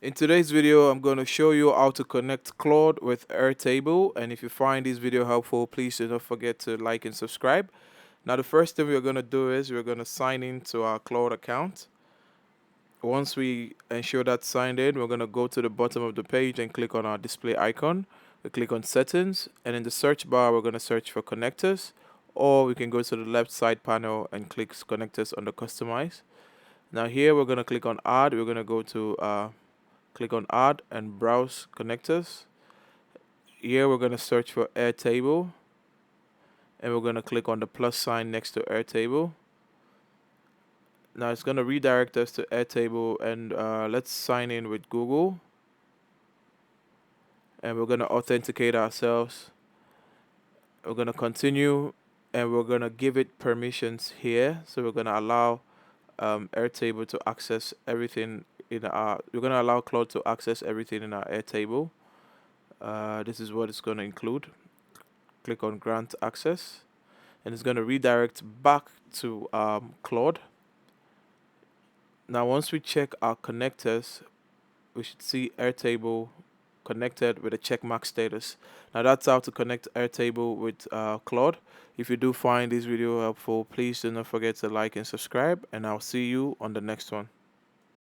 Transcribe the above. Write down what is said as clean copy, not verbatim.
In today's video, I'm going to show you how to connect Claude with Airtable. And if you find this video helpful, please do not forget to like and subscribe. Now, the first thing we're going to do is we're going to sign in to our Claude account. Once we ensure that's signed in, we're going to go to the bottom of the page and click on our display icon. We click on settings, and in the search bar, we're going to search for connectors, or we can go to the left side panel and click connectors under customize. Now here we're going to click on add. We're going to go to click on add and browse connectors. Here we're going to search for Airtable, and we're going to click on the plus sign next to Airtable. Now it's going to redirect us to Airtable, and let's sign in with Google, and we're going to authenticate ourselves. We're going to continue, and we're going to give it permissions here. So we're going to allow Airtable to access everything in our. We're going to allow Claude to access everything in our Airtable. This is what it's going to include. Click on grant access, and it's going to redirect back to Claude. Now once we check our connectors, we should see Airtable connected with a checkmark status. Now that's how to connect Airtable with Claude. If you do find this video helpful, please do not forget to like and subscribe, and I'll see you on the next one.